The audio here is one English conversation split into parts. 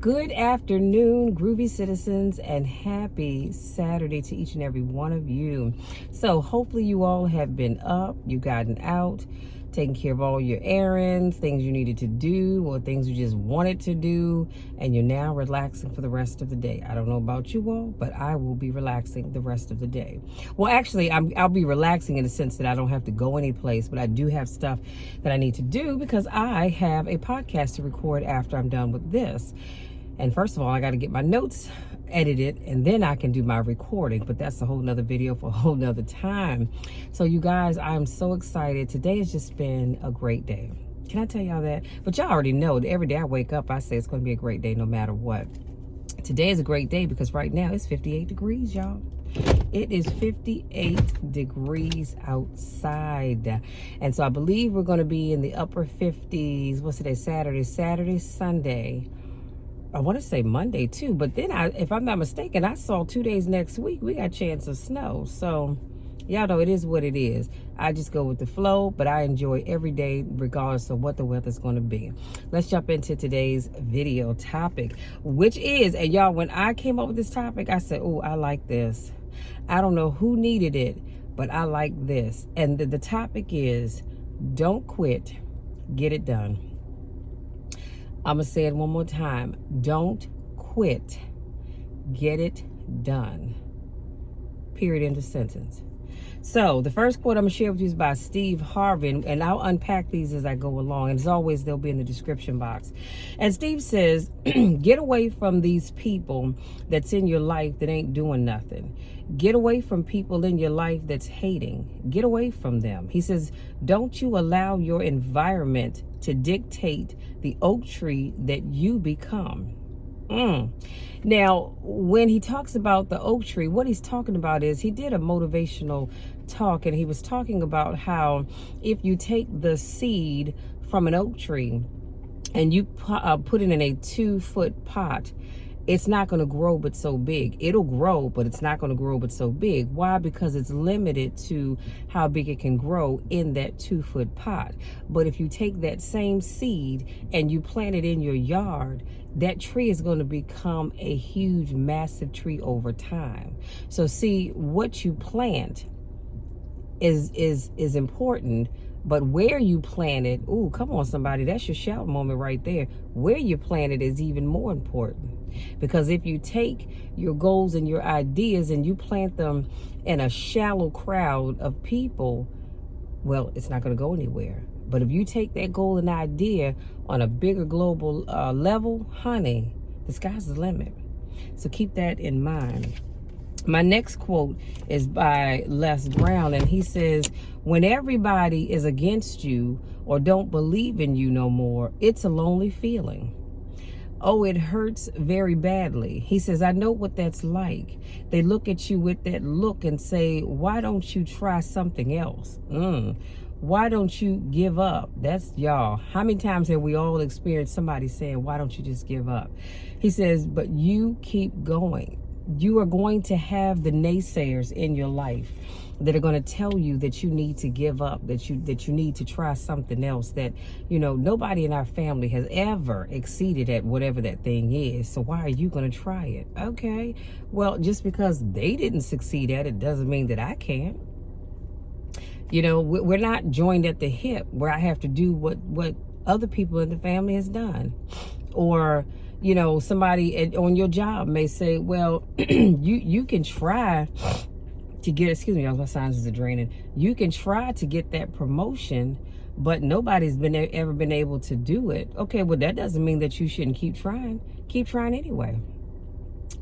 Good afternoon, groovy citizens, and happy Saturday to each and every one of you. So hopefully you all have been up, you've gotten out, taking care of all your errands, things you needed to do, or things you just wanted to do, and you're now relaxing for the rest of the day. I don't know about you all, but I will be relaxing the rest of the day. Well, actually, I'll be relaxing in the sense that I don't have to go anyplace, but I do have stuff that I need to do because I have a podcast to record after I'm done with this. And first of all, I got to get my notes edited and then I can do my recording, but that's a whole nother video for a whole nother time. So you guys, I'm so excited. Today has just been a great day. Can I tell y'all that? But y'all already know that every day I wake up, I say it's going to be a great day no matter what. Today is a great day because right now it's 58 degrees, y'all. It is 58 degrees outside. And so I believe we're going to be in the upper 50s. What's today? Saturday, Sunday. I want to say Monday too, but then if I'm not mistaken, I saw 2 days next week we got a chance of snow. So y'all know it is what it is. I just go with the flow, but I enjoy every day regardless of what the weather's going to be. Let's jump into today's video topic, which is, and y'all, when I came up with this topic, I said, oh, I like this. I don't know who needed it, but I like this. And the topic is, don't quit, get it done. I'm going to say it one more time. Don't quit. Get it done. Period. End of sentence. So the first quote I'm going to share with you is by Steve Harvey, and I'll unpack these as I go along. And as always, they'll be in the description box. And Steve says, get away from these people that's in your life that ain't doing nothing. Get away from people in your life that's hating. Get away from them. He says, don't you allow your environment to dictate the oak tree that you become. Now, when he talks about the oak tree, what he's talking about is he did a motivational talk, and he was talking about how if you take the seed from an oak tree and you put it in a 2-foot pot, it's not going to grow but so big. It'll grow, but it's not going to grow but so big. Why? Because it's limited to how big it can grow in that 2-foot pot. But if you take that same seed and you plant it in your yard, that tree is going to become a huge, massive tree over time. So see, what you plant is important. But where you plant it, ooh, come on, somebody, that's your shout moment right there. Where you plant it is even more important. Because if you take your goals and your ideas and you plant them in a shallow crowd of people, well, it's not going to go anywhere. But if you take that goal and idea on a bigger global level, honey, the sky's the limit. So keep that in mind. My next quote is by Les Brown, and he says, when everybody is against you or don't believe in you no more, it's a lonely feeling. Oh, it hurts very badly. He says, I know what that's like. They look at you with that look and say, why don't you try something else? Why don't you give up? That's y'all. How many times have we all experienced somebody saying, why don't you just give up? He says, but you keep going. You are going to have the naysayers in your life that are going to tell you that you need to give up, that you need to try something else, that, you know, nobody in our family has ever exceeded at whatever that thing is. So why are you going to try it? Okay, well, just because they didn't succeed at it doesn't mean that I can't. You know, we're not joined at the hip where I have to do what other people in the family has done. Or, you know, somebody on your job may say, well, you can try to get, excuse me, my signs are draining. You can try to get that promotion, but nobody's ever been able to do it. Okay, well, that doesn't mean that you shouldn't keep trying. Keep trying anyway.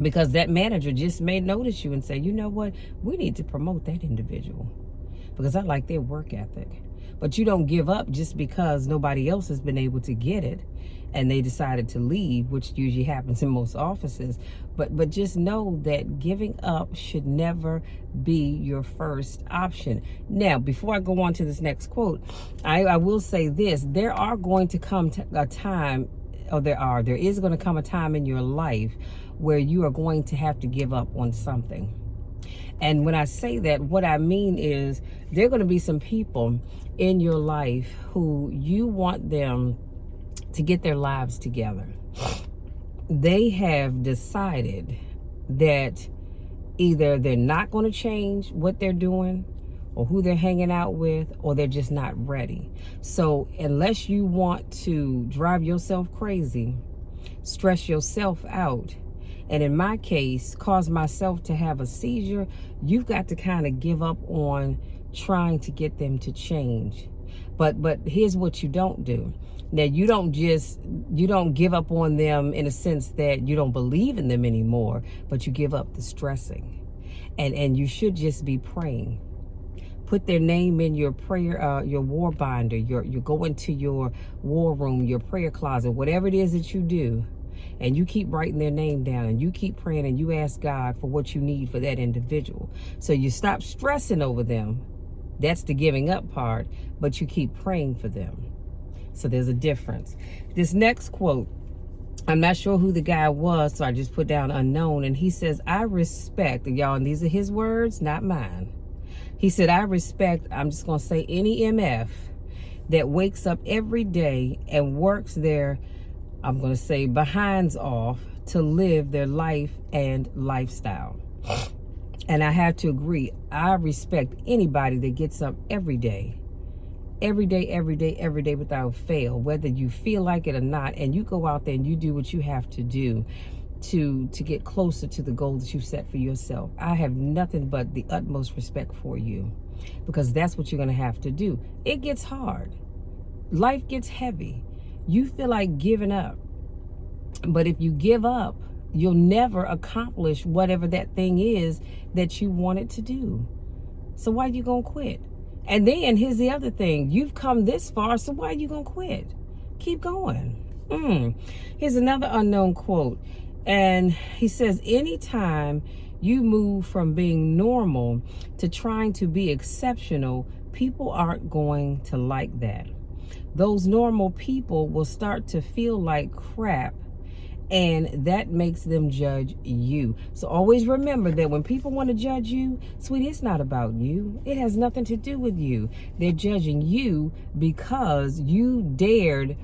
Because that manager just may notice you and say, you know what, we need to promote that individual because I like their work ethic. But you don't give up just because nobody else has been able to get it and they decided to leave, which usually happens in most offices. But just know that giving up should never be your first option. Now, before I go on to this next quote, I will say this. There are going to come a time, or there is going to come a time in your life where you are going to have to give up on something. And when I say that, what I mean is there are going to be some people in your life who you want them to get their lives together. they have decided that either they're not going to change what they're doing or who they're hanging out with, or they're just not ready. So unless you want to drive yourself crazy, stress yourself out, and in my case, cause myself to have a seizure, you've got to kind of give up on trying to get them to change. But here's what you don't do. Now, you don't give up on them in a sense that you don't believe in them anymore, but you give up the stressing. And you should just be praying. Put their name in your prayer, your war binder. You go into your war room, your prayer closet, whatever it is that you do, and you keep writing their name down, and you keep praying, and you ask God for what you need for that individual. So you stop stressing over them. That's the giving up part, but you keep praying for them. So there's a difference. This next quote, I'm not sure who the guy was, so I just put down unknown, and he says, I respect, and y'all, and these are his words, not mine. He said, I respect, I'm just going to say, any MF that wakes up every day and works their, I'm going to say, behinds off to live their life and lifestyle. And I have to agree, I respect anybody that gets up every day without fail, whether you feel like it or not, and you go out there and you do what you have to do to get closer to the goal that you set for yourself. I have nothing but the utmost respect for you, because that's what you're going to have to do. It gets hard. Life gets heavy. You feel like giving up. But if you give up, you'll never accomplish whatever that thing is that you wanted to do. So why are you going to quit? And then here's the other thing. You've come this far, so why are you going to quit? Keep going. Here's another unknown quote. And he says, anytime you move from being normal to trying to be exceptional, people aren't going to like that. Those normal people will start to feel like crap, and that makes them judge you. So always remember that when people want to judge you, sweetie, it's not about you. It has nothing to do with you. They're judging you because you dared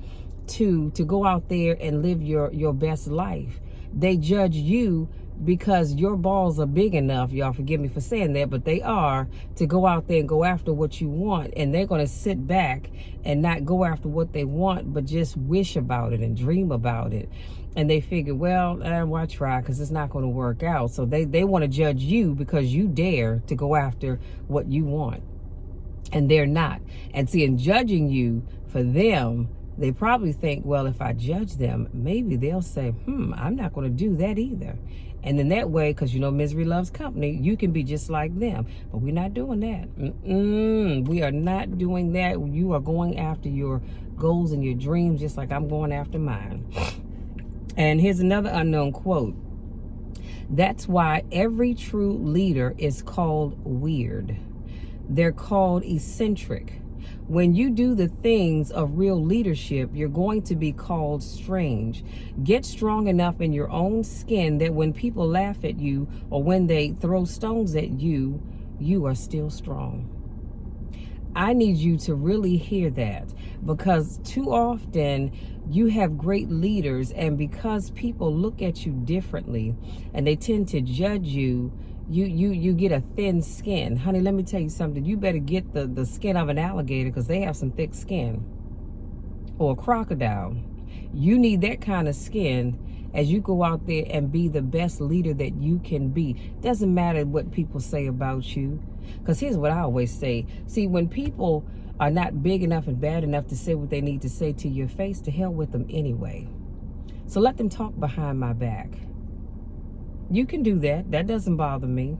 to go out there and live your best life. They judge you because your balls are big enough, y'all forgive me for saying that, but they are, to go out there and go after what you want. And they're going to sit back and not go after what they want, but just wish about it and dream about it. And they figure, well, why try? Because it's not going to work out. So they want to judge you because you dare to go after what you want. And they're not. And see, in judging you, for them, they probably think, well, if I judge them, maybe they'll say, I'm not going to do that either. And then that way, because you know misery loves company, you can be just like them. But we're not doing that. We are not doing that. You are going after your goals and your dreams just like I'm going after mine. And here's another unknown quote. That's why every true leader is called weird. They're called eccentric. When you do the things of real leadership, you're going to be called strange. Get strong enough in your own skin that when people laugh at you or when they throw stones at you, you are still strong. I need you to really hear that, because too often you have great leaders, and because people look at you differently and they tend to judge you, you get a thin skin. Honey, let me tell you something. You better get the skin of an alligator, because they have some thick skin. Or a crocodile. You need that kind of skin as you go out there and be the best leader that you can be. Doesn't matter what people say about you. Because here's what I always say. See, when people are not big enough and bad enough to say what they need to say to your face, to hell with them anyway. So let them talk behind my back. You can do that. That doesn't bother me.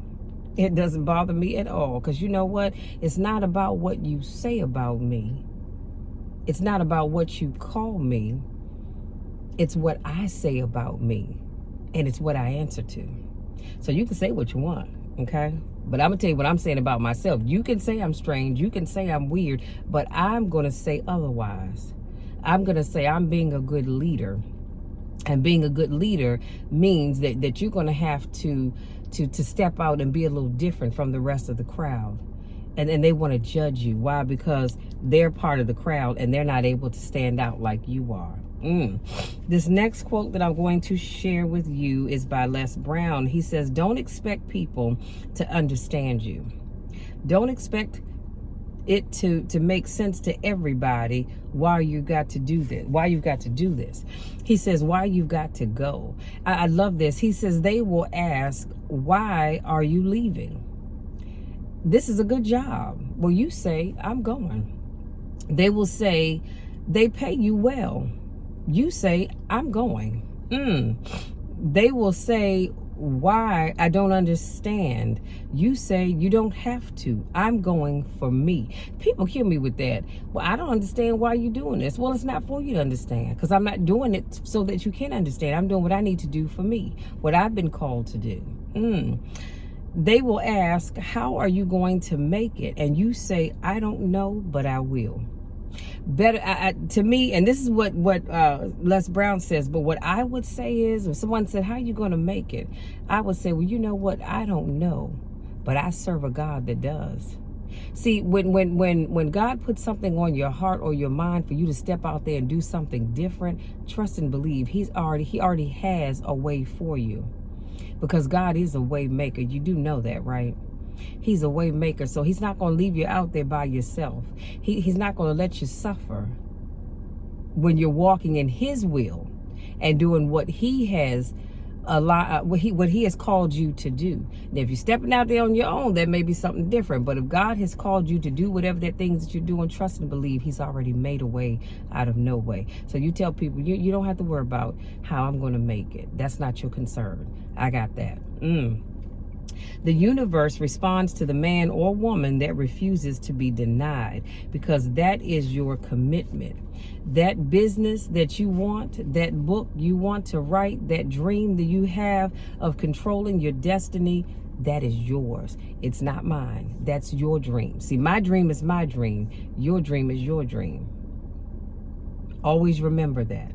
It doesn't bother me at all. Because you know what? It's not about what you say about me. It's not about what you call me. It's what I say about me. And it's what I answer to. So you can say what you want, okay? But I'm going to tell you what I'm saying about myself. You can say I'm strange. You can say I'm weird. But I'm going to say otherwise. I'm going to say I'm being a good leader. And being a good leader means that you're going to have to step out and be a little different from the rest of the crowd. And they want to judge you. Why? Because they're part of the crowd and they're not able to stand out like you are. This next quote that I'm going to share with you is by Les Brown. He says, don't expect people to understand you. Don't expect it to make sense to everybody why you've got to do this. He says, why you've got to go. I love this. He says, they will ask, why are you leaving? This is a good job. Well, you say, I'm going. They will say, they pay you well. You say, I'm going. They will say, why? I don't understand. You say, you don't have to. I'm going for me. People hear me with that. Well, I don't understand why you're doing this. Well, it's not for you to understand, because I'm not doing it so that you can understand. I'm doing what I need to do for me, what I've been called to do. They will ask, how are you going to make it? And you say, I don't know, but I will. Better to me, and this is what Les Brown says, but what I would say is, if someone said, how are you going to make it? I would say, well, you know what? I don't know, but I serve a God that does. See, when God puts something on your heart or your mind for you to step out there and do something different, trust and believe he already has a way for you, because God is a way maker. You do know that, right? He's a way maker, so he's not going to leave you out there by yourself. He's not going to let you suffer when you're walking in his will and doing what he has what he has called you to do. Now, if you're stepping out there on your own, that may be something different. But if God has called you to do whatever that things that you're doing, trust and believe he's already made a way out of no way. So you tell people, you don't have to worry about how I'm going to make it. That's not your concern. I got that. The universe responds to the man or woman that refuses to be denied, because that is your commitment. That business that you want, that book you want to write, that dream that you have of controlling your destiny, that is yours. It's not mine. That's your dream. See, my dream is my dream. Your dream is your dream. Always remember that.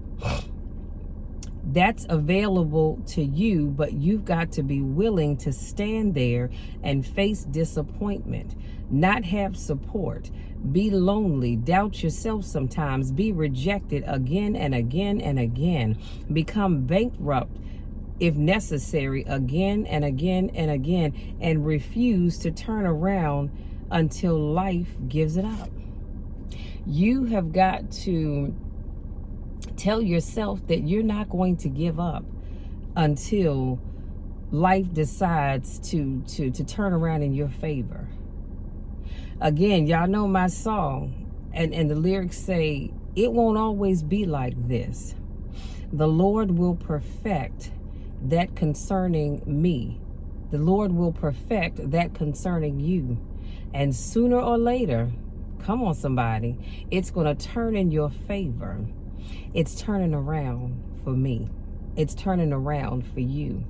That's available to you, but you've got to be willing to stand there and face disappointment, not have support, be lonely, doubt yourself sometimes, be rejected again and again and again, become bankrupt if necessary again and again and again, and refuse to turn around until life gives it up. You have got to tell yourself that you're not going to give up until life decides to turn around in your favor. Again, y'all know my song, and the lyrics say, it won't always be like this. The Lord will perfect that concerning me. The Lord will perfect that concerning you. And sooner or later, come on somebody, it's going to turn in your favor. It's turning around for me. It's turning around for you.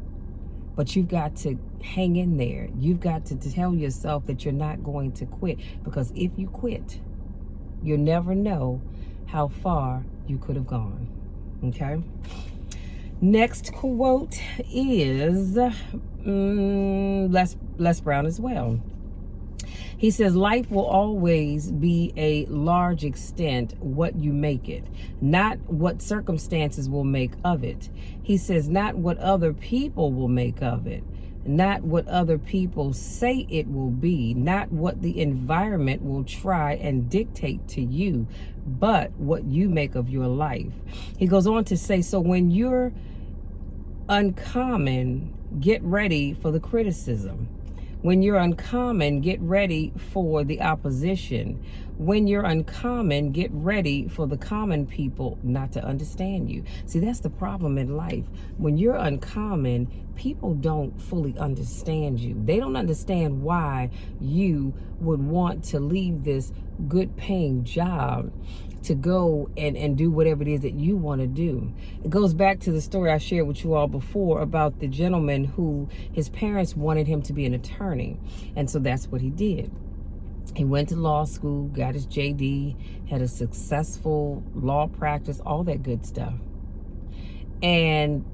But you've got to hang in there. You've got to tell yourself that you're not going to quit. Because if you quit, you'll never know how far you could have gone. Okay? Next quote is Les Brown as well. He says, life will always be a large extent what you make it, not what circumstances will make of it. He says, not what other people will make of it, not what other people say it will be, not what the environment will try and dictate to you, but what you make of your life. He goes on to say, so when you're uncommon, get ready for the criticism. When you're uncommon, get ready for the opposition. When you're uncommon, get ready for the common people not to understand you. See, that's the problem in life. When you're uncommon, people don't fully understand you. They don't understand why you would want to leave this good paying job to go and do whatever it is that you want to do. It goes back to the story I shared with you all before about the gentleman who his parents wanted him to be an attorney. And so that's what he did. He went to law school, got his JD, had a successful law practice, all that good stuff. And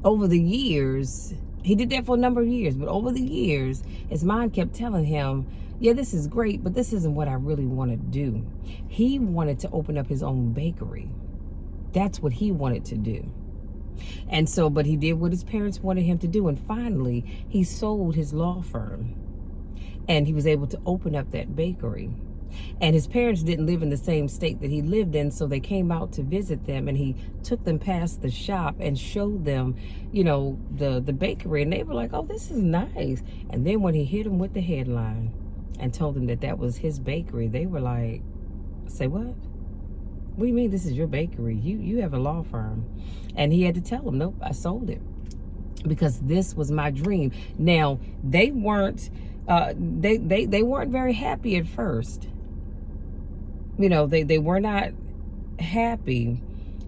over the years, he did that for a number of years, but over the years, his mind kept telling him, yeah, this is great, but this isn't what I really want to do. He wanted to open up his own bakery. That's what he wanted to do. And so, but he did what his parents wanted him to do. And finally, he sold his law firm and he was able to open up that bakery. And his parents didn't live in the same state that he lived in, so they came out to visit them, and he took them past the shop and showed them, the bakery, and they were like, oh, this is nice. And then when he hit them with the headline and told them that that was his bakery, they were like, say what? What do you mean this is your bakery? You have a law firm. And he had to tell them, nope, I sold it because this was my dream. Now, they weren't they weren't very happy at first. They were not happy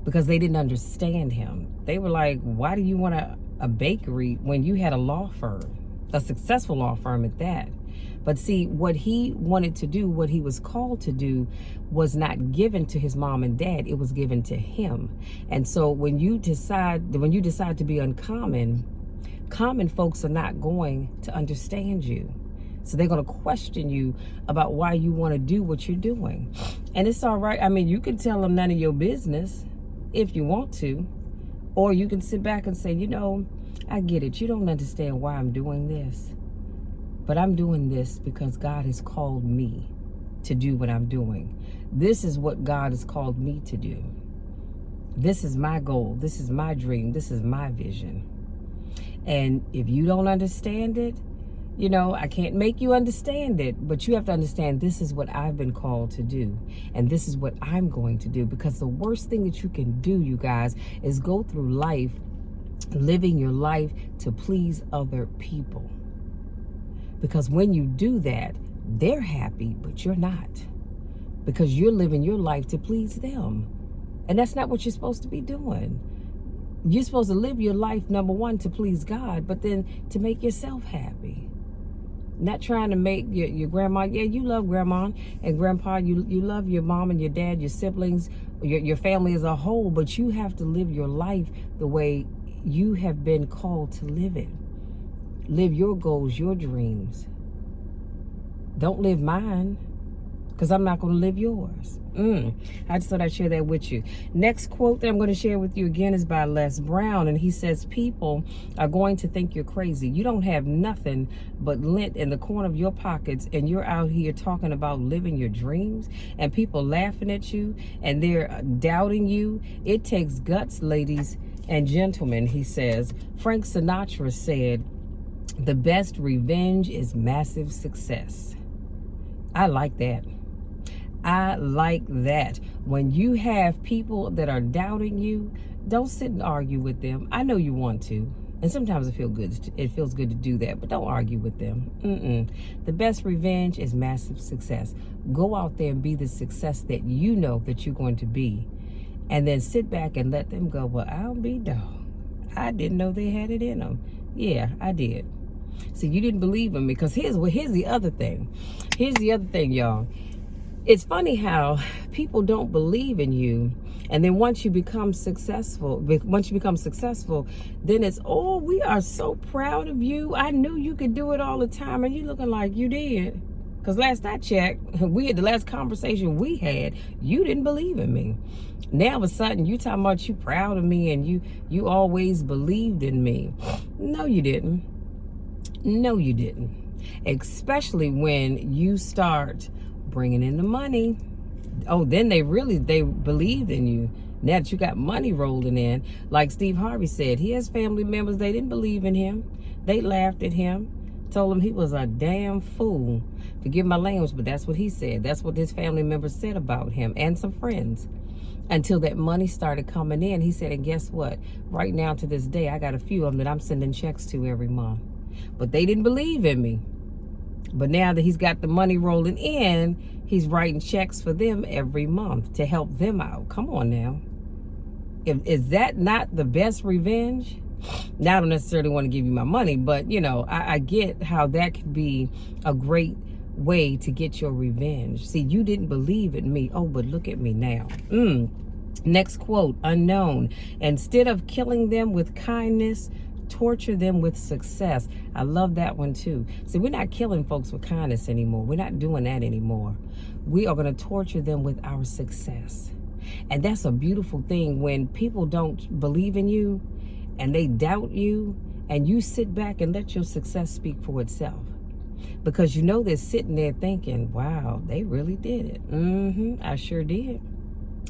because they didn't understand him. They were like, why do you want a bakery when you had a law firm, a successful law firm at that? But see, what he wanted to do, what he was called to do, was not given to his mom and dad. It was given to him. And so when you decide to be uncommon, common folks are not going to understand you. So they're going to question you about why you want to do what you're doing. And it's all right. I mean, you can tell them none of your business if you want to. Or you can sit back and say, I get it. You don't understand why I'm doing this. But I'm doing this because God has called me to do what I'm doing. This is what God has called me to do. This is my goal. This is my dream. This is my vision. And if you don't understand it, I can't make you understand it, but you have to understand this is what I've been called to do. And this is what I'm going to do, because the worst thing that you can do, you guys, is go through life living your life to please other people. Because when you do that, they're happy, but you're not. Because you're living your life to please them. And that's not what you're supposed to be doing. You're supposed to live your life, number one, to please God, but then to make yourself happy. Not trying to make your grandma, yeah, you love grandma and grandpa, you love your mom and your dad, your siblings, your family as a whole, but you have to live your life the way you have been called to live it. Live your goals, your dreams. Don't live mine, because I'm not going to live yours. I just thought I'd share that with you. Next quote that I'm going to share with you again is by Les Brown, and he says, people are going to think you're crazy. You don't have nothing but lint in the corner of your pockets, and you're out here talking about living your dreams, and people laughing at you, and they're doubting you. It takes guts, ladies and gentlemen, he says. Frank Sinatra said, the best revenge is massive success. I like that. I like that. When you have people that are doubting you, don't sit and argue with them. I know you want to, and sometimes it feels good to do that, but don't argue with them. The best revenge is massive success. Go out there and be the success that you know that you're going to be, and then sit back and let them go, well, I'll be dog. I didn't know they had it in them. Yeah, I did. So you didn't believe in me, because here's the other thing. Here's the other thing, y'all. It's funny how people don't believe in you, and then once you become successful, then it's, oh, we are so proud of you. I knew you could do it all the time, and you looking like you did. Because last I checked, the last conversation we had, you didn't believe in me. Now all of a sudden you talking about you proud of me, and you always believed in me. No, you didn't. No, you didn't. Especially when you start bringing in the money. Oh, then they believed in you. Now that you got money rolling in, like Steve Harvey said, he has family members, they didn't believe in him. They laughed at him, told him he was a damn fool. Forgive my language, but that's what he said. That's what his family members said about him, and some friends. Until that money started coming in, he said, and guess what? Right now to this day, I got a few of them that I'm sending checks to every month. But they didn't believe in me. But now that he's got the money rolling in, he's writing checks for them every month to help them out. Come on now. Is that not the best revenge? Now, I don't necessarily want to give you my money, but, I get how that could be a great way to get your revenge. See, you didn't believe in me. Oh, but look at me now. Next quote, unknown. Instead of killing them with kindness, torture them with success. I love that one too. See, we're not killing folks with kindness anymore. We're not doing that anymore. We are going to torture them with our success. And that's a beautiful thing when people don't believe in you and they doubt you, and you sit back and let your success speak for itself. Because you know they're sitting there thinking, wow, they really did it. I sure did.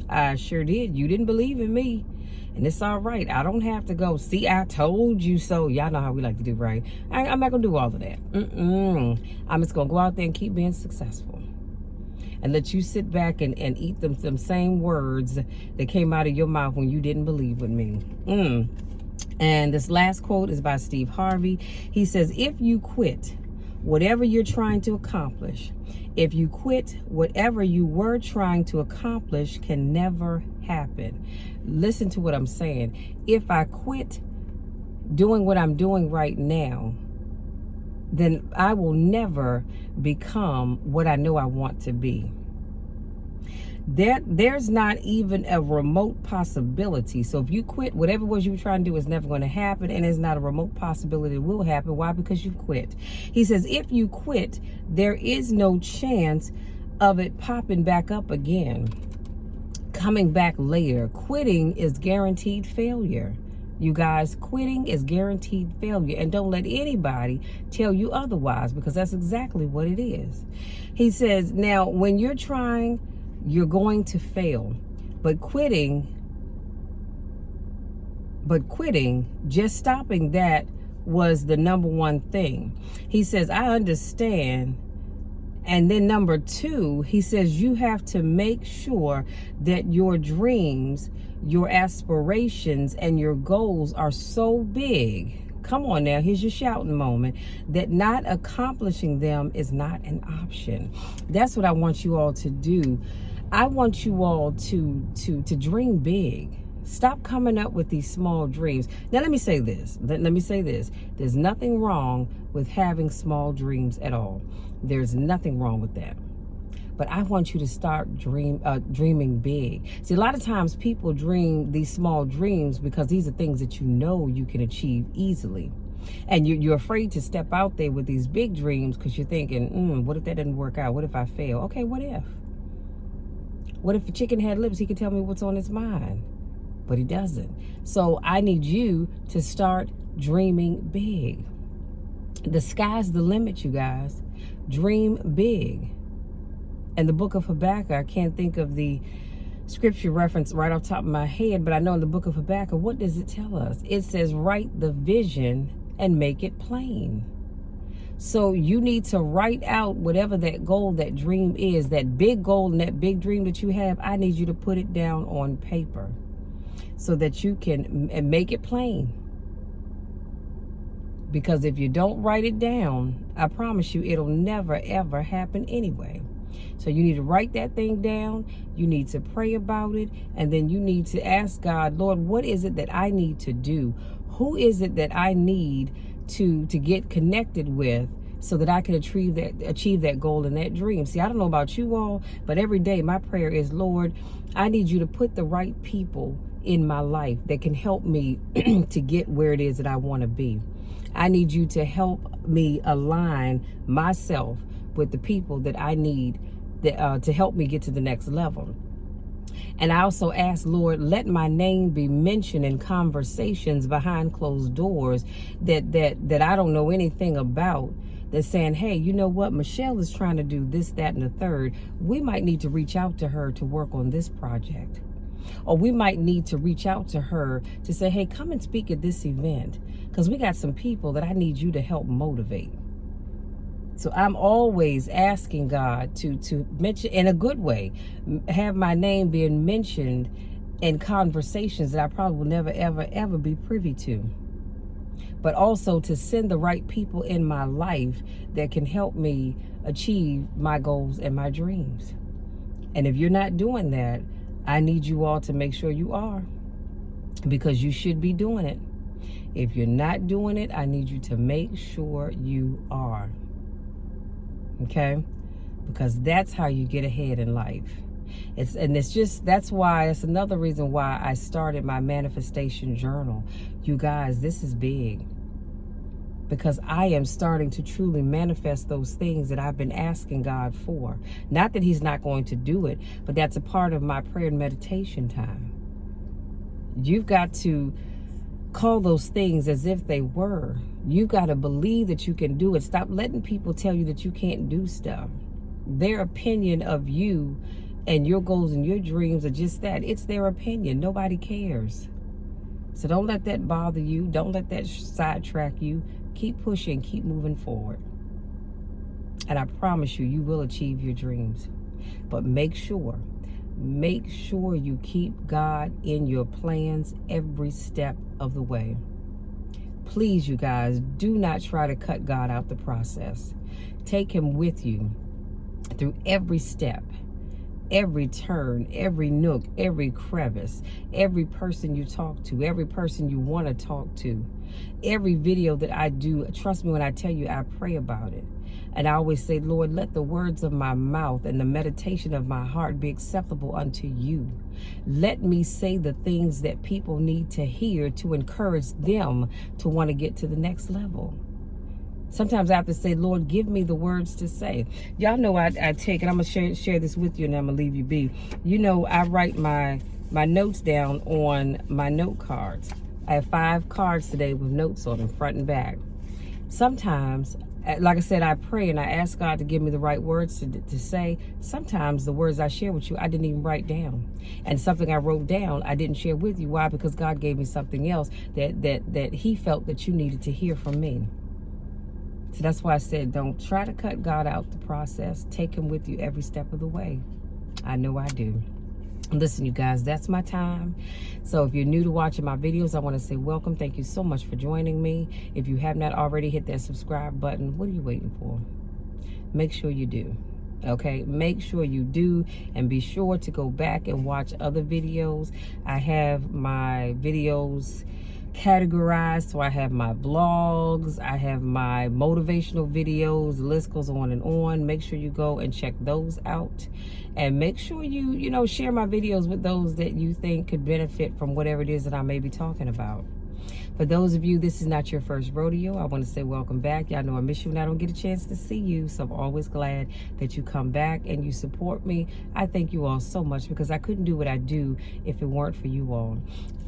I sure did. You didn't believe in me. And it's all right. I don't have to go, see, I told you so. Y'all know how we like to do, right? I'm not going to do all of that. I'm just going to go out there and keep being successful. And let you sit back and eat them same words that came out of your mouth when you didn't believe with me. And this last quote is by Steve Harvey. He says, if you quit whatever you're trying to accomplish, if you quit, whatever you were trying to accomplish can never happen. Listen to what I'm saying. If I quit doing what I'm doing right now, then I will never become what I know I want to be. There's not even a remote possibility. So if you quit, whatever it was you were trying to do is never going to happen, and there's not a remote possibility it will happen. Why? Because you quit. He says, if you quit, there is no chance of it popping back up again, coming back later. Quitting is guaranteed failure. You guys, quitting is guaranteed failure, and don't let anybody tell you otherwise, because that's exactly what it is. He says, now, when you're trying, you're going to fail, but quitting, just stopping that was the number one thing. He says, I understand. And then number two, he says, you have to make sure that your dreams, your aspirations, and your goals are so big. Come on now, here's your shouting moment, that not accomplishing them is not an option. That's what I want you all to do. I want you all to dream big. Stop coming up with these small dreams. Now, let me say this. Let me say this. There's nothing wrong with having small dreams at all. There's nothing wrong with that. But I want you to start dreaming big. See, a lot of times people dream these small dreams because these are things that you know you can achieve easily. And you're afraid to step out there with these big dreams because you're thinking, what if that didn't work out? What if I fail? Okay, what if? What if the chicken had lips? He could tell me what's on his mind. But he doesn't. So I need you to start dreaming big. The sky's the limit, you guys. Dream big. In the book of Habakkuk, I can't think of the scripture reference right off the top of my head, but I know in the book of Habakkuk, what does it tell us? It says, write the vision and make it plain. So you need to write out whatever that goal, that dream is, that big goal and that big dream that you have. I need you to put it down on paper so that you can make it plain. Because if you don't write it down, I promise you it'll never, ever happen anyway. So you need to write that thing down. You need to pray about it. And then you need to ask God, Lord, what is it that I need to do? Who is it that I need to get connected with so that I can achieve that goal and that dream? See, I don't know about you all, but every day my prayer is, Lord, I need you to put the right people in my life that can help me to get where it is that I want to be. I need you to help me align myself with the people that I need to help me get to the next level. And I also ask, Lord, let my name be mentioned in conversations behind closed doors that I don't know anything about, that's saying, hey, you know what? Michelle is trying to do this, that, and the third. We might need to reach out to her to work on this project. Or we might need to reach out to her to say, hey, come and speak at this event, because we got some people that I need you to help motivate. So I'm always asking God to mention, in a good way, have my name being mentioned in conversations that I probably will never, ever, ever be privy to. But also to send the right people in my life that can help me achieve my goals and my dreams. And if you're not doing that, I need you all to make sure you are, because you should be doing it. If you're not doing it, I need you to make sure you are. Okay? Because that's how you get ahead in life. That's why it's another reason why I started my manifestation journal. You guys, this is big. because I am starting to truly manifest those things that I've been asking God for. Not that he's not going to do it, but that's a part of my prayer and meditation time. You've got to call those things as if they were. You've got to believe that you can do it. Stop letting people tell you that you can't do stuff. Their opinion of you and your goals and your dreams are just that. It's their opinion. Nobody cares. So don't let that bother you. Don't let that sidetrack you. Keep pushing. Keep moving forward. And I promise you, you will achieve your dreams. But make sure you keep God in your plans every step of the way. Please, you guys, do not try to cut God out the process. Take him with you through every step, every turn, every nook, every crevice, every person you talk to, every person you want to talk to, every video that I do. Trust me when I tell you, I pray about it. And I always say, Lord, let the words of my mouth and the meditation of my heart be acceptable unto you. Let me say the things that people need to hear to encourage them to want to get to the next level. Sometimes I have to say, Lord, give me the words to say. Y'all know I take, and I'm going to share this with you, and I'm going to leave you be. You know, I write my notes down on my note cards. I have 5 cards today with notes on them, front and back. Sometimes, like I said, I pray and I ask God to give me the right words to say. Sometimes the words I share with you, I didn't even write down. And something I wrote down, I didn't share with you. Why? Because God gave me something else that he felt that you needed to hear from me. So that's why I said, don't try to cut God out the process. Take him with you every step of the way. I know I do. Listen, you guys, that's my time. So if you're new to watching my videos, I want to say welcome. Thank you so much for joining me. If you have not already hit that subscribe button, what are you waiting for? Make sure you do. Okay, make sure you do, and be sure to go back and watch other videos. I have my videos categorized, so I have my blogs, I have my motivational videos, the list goes on and on. Make sure you go and check those out, and make sure you share my videos with those that you think could benefit from whatever it is that I may be talking about. For those of you, this is not your first rodeo, I want to say welcome back. Y'all know I miss you and I don't get a chance to see you, so I'm always glad that you come back and you support me. I thank you all so much, because I couldn't do what I do if it weren't for you all.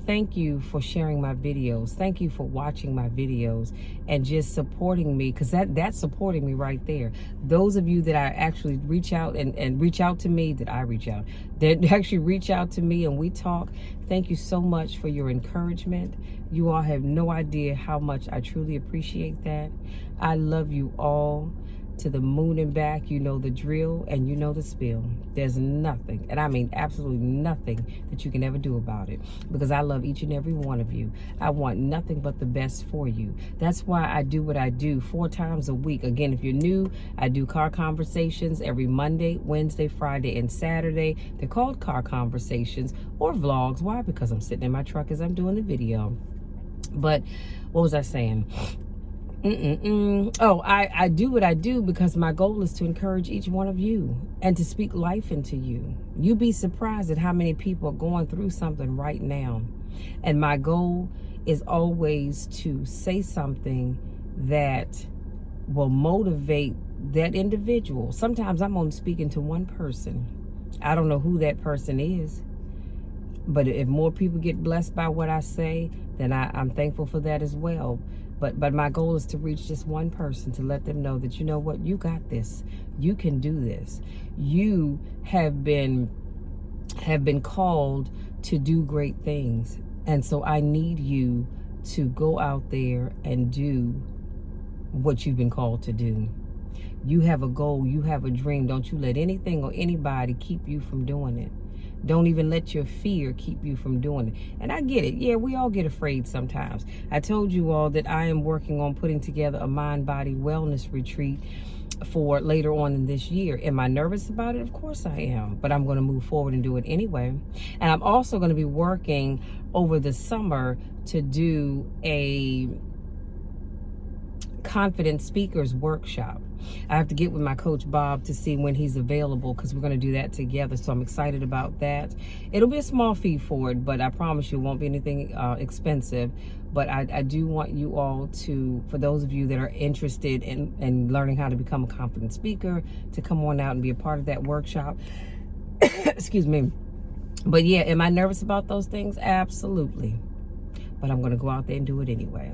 Thank you for sharing my videos. Thank you for watching my videos and just supporting me, because that's supporting me right there. Those of you that I actually reach out and reach out to me, that actually reach out to me and we talk, thank you so much for your encouragement. You all have no idea how much I truly appreciate that. I love you all to the moon and back. You know the drill and you know the spill. There's nothing, and I mean absolutely nothing, that you can ever do about it, because I love each and every one of you. I want nothing but the best for you. That's why I do what I do 4 times a week. Again, if you're new, I do car conversations every Monday, Wednesday, Friday, and Saturday. They're called car conversations or vlogs. Why? Because I'm sitting in my truck as I'm doing the video. But what was I saying? Oh, I do what I do because my goal is to encourage each one of you and to speak life into you. You'd be surprised at how many people are going through something right now. And my goal is always to say something that will motivate that individual. Sometimes I'm only speaking to one person. I don't know who that person is. But if more people get blessed by what I say, then I'm thankful for that as well. But my goal is to reach just one person, to let them know that, you know what, you got this. You can do this. You have been called to do great things. And so I need you to go out there and do what you've been called to do. You have a goal. You have a dream. Don't you let anything or anybody keep you from doing it. Don't even let your fear keep you from doing it. And I get it. Yeah, we all get afraid sometimes. I told you all that I am working on putting together a mind-body wellness retreat for later on in this year. Am I nervous about it? Of course I am. But I'm going to move forward and do it anyway. And I'm also going to be working over the summer to do a confident speakers workshop. I have to get with my coach Bob to see when he's available, because we're going to do that together. So I'm excited about that. It'll be a small fee for it, but I promise you it won't be anything expensive. But I do want you all to, for those of you that are interested in learning how to become a confident speaker, to come on out and be a part of that workshop. Excuse me. But yeah, am I nervous about those things? Absolutely. But I'm going to go out there and do it anyway,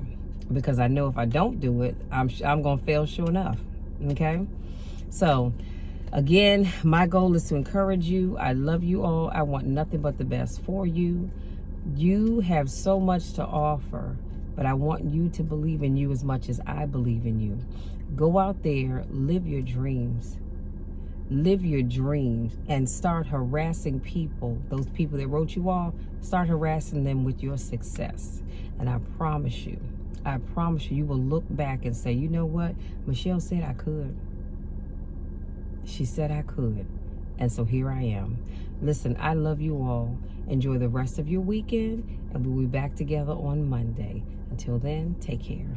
because I know if I don't do it, I'm going to fail sure enough. Okay? So, again, my goal is to encourage you. I love you all. I want nothing but the best for you. You have so much to offer, but I want you to believe in you as much as I believe in you. Go out there, live your dreams. Live your dreams and start harassing people. Those people that wrote you off, start harassing them with your success. And I promise you, you will look back and say, you know what? Michelle said I could. She said I could. And so here I am. Listen, I love you all. Enjoy the rest of your weekend, and we'll be back together on Monday. Until then, take care.